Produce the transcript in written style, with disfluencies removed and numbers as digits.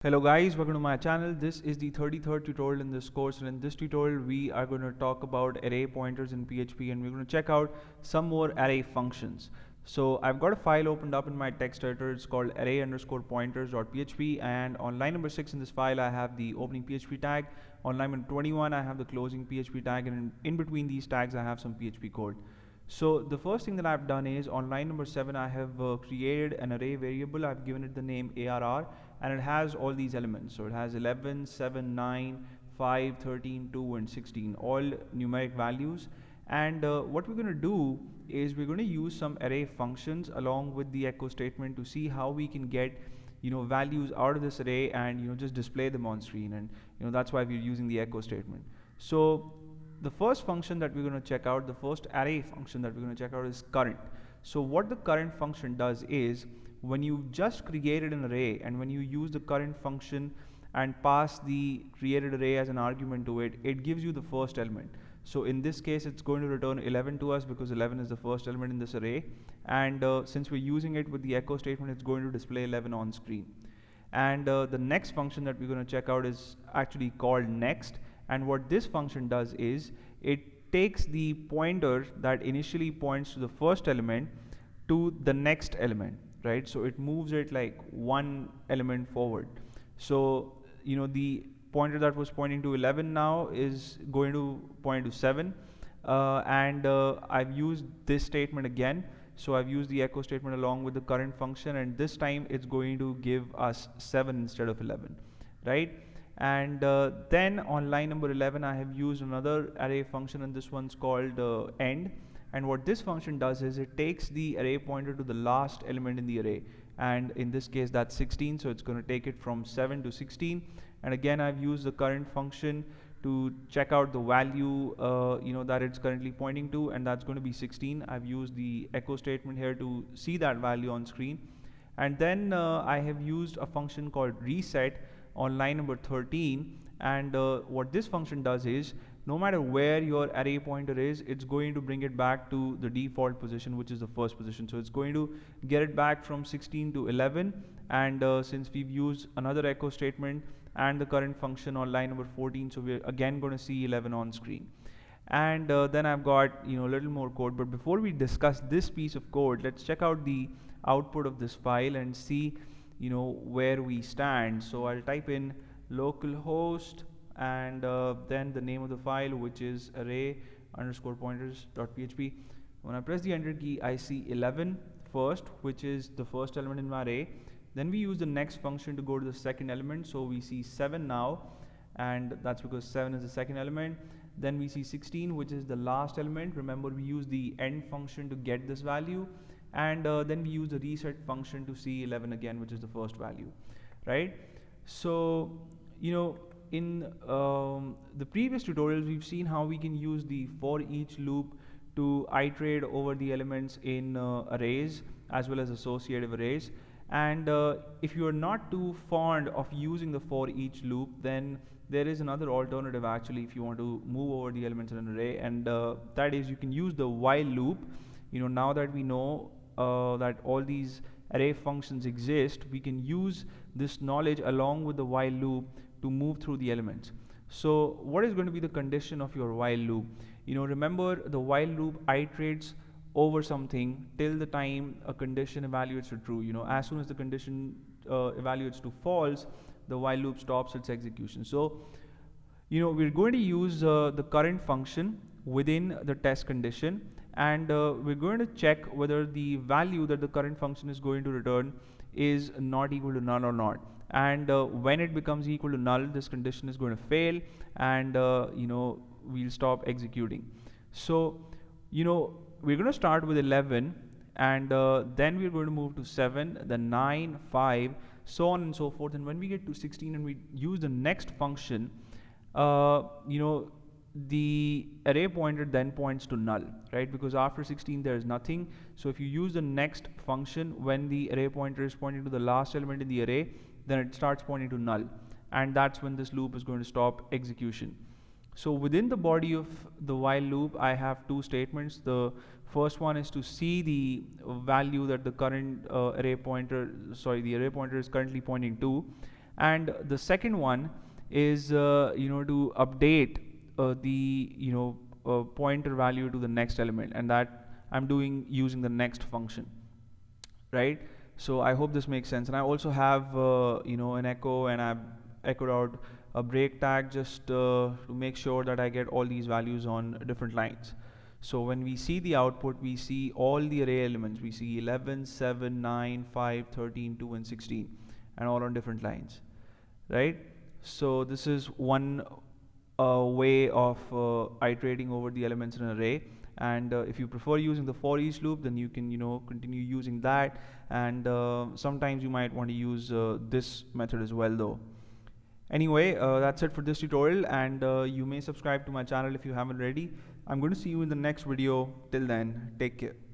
Hello guys, welcome to my channel. This is the 33rd tutorial in this course, and in this tutorial we are going to talk about array pointers in PHP, and we're going to check out some more array functions. So I've got a file opened up in my text editor. It's called array_pointers.php, and on line number 6 in this file I have the opening PHP tag. On line number 21 I have the closing PHP tag, and in between these tags I have some PHP code. So the first thing that I've done is on line number 7 I have created an array variable. I've given it the name ARR, and it has all these elements. So it has 11, 7, 9, 5, 13, 2 and 16, all numeric values. And what we're going to do is we're going to use some array functions along with the echo statement to see how we can get values out of this array and just display them on screen. And that's why we're using the echo statement. So the first function that we're going to check out, the first array function that we're going to check out is current. So what the current function does is, when you just created an array and when you use the current function and pass the created array as an argument to it, it gives you the first element. So in this case it's going to return 11 to us because 11 is the first element in this array, and since we're using it with the echo statement, it's going to display 11 on screen. And the next function that we're going to check out is actually called next. And what this function does is it takes the pointer that initially points to the first element to the next element, right? So it moves it like one element forward. So the pointer that was pointing to 11 now is going to point to 7, and I've used this statement again. So I've used the echo statement along with the current function, and this time it's going to give us 7 instead of 11, right? And then on line number 11 I have used another array function, and this one's called end. And what this function does is it takes the array pointer to the last element in the array, and in this case that's 16, so it's going to take it from 7 to 16. And again I've used the current function to check out the value that it's currently pointing to, and that's going to be 16. I've used the echo statement here to see that value on screen. And then I have used a function called reset on line number 13, and what this function does is, no matter where your array pointer is, it's going to bring it back to the default position, which is the first position. So it's going to get it back from 16 to 11, and since we've used another echo statement and the current function on line number 14, so we're again going to see 11 on screen. And then I've got a little more code, but before we discuss this piece of code, let's check out the output of this file and see where we stand. So I'll type in localhost and then the name of the file, which is array_pointers.php. When I press the enter key, I see 11 first, which is the first element in my array. Then we use the next function to go to the second element, so we see 7 now, and that's because 7 is the second element. Then we see 16, which is the last element. Remember, we use the end function to get this value, and then we use the reset function to see 11 again, which is the first value, right? So in the previous tutorials we've seen how we can use the for each loop to iterate over the elements in arrays as well as associative arrays. And if you are not too fond of using the for each loop, then there is another alternative actually if you want to move over the elements in an array, and that is you can use the while loop. Now that we know that all these array functions exist, we can use this knowledge along with the while loop to move through the elements. So what is going to be the condition of your while loop? Remember, the while loop iterates over something till the time a condition evaluates to true. As soon as the condition evaluates to false, the while loop stops its execution. So we're going to use the current function within the test condition, and we're going to check whether the value that the current function is going to return is not equal to null or not. And when it becomes equal to null, this condition is going to fail, and we'll stop executing. So we're going to start with 11, and then we're going to move to 7, then 9, 5, so on and so forth. And when we get to 16 and we use the next function, the array pointer then points to null, right? Because after 16 there is nothing. So if you use the next function when the array pointer is pointing to the last element in the array, then it starts pointing to null, and that's when this loop is going to stop execution. So within the body of the while loop I have two statements. The first one is to see the value that the current array pointer is currently pointing to, And the second one is to update the pointer value to the next element, and that I'm doing using the next function, right? So I hope this makes sense. And I also have an echo, and I've echoed out a break tag just to make sure that I get all these values on different lines. So when we see the output, we see all the array elements. We see 11, 7, 9, 5, 13, 2, and 16, and all on different lines, right? So this is one way of iterating over the elements in an array. And if you prefer using the for each loop, then you can continue using that. And sometimes you might want to use this method as well though. Anyway, that's it for this tutorial, and you may subscribe to my channel if you haven't already. I'm going to see you in the next video. Till then, take care.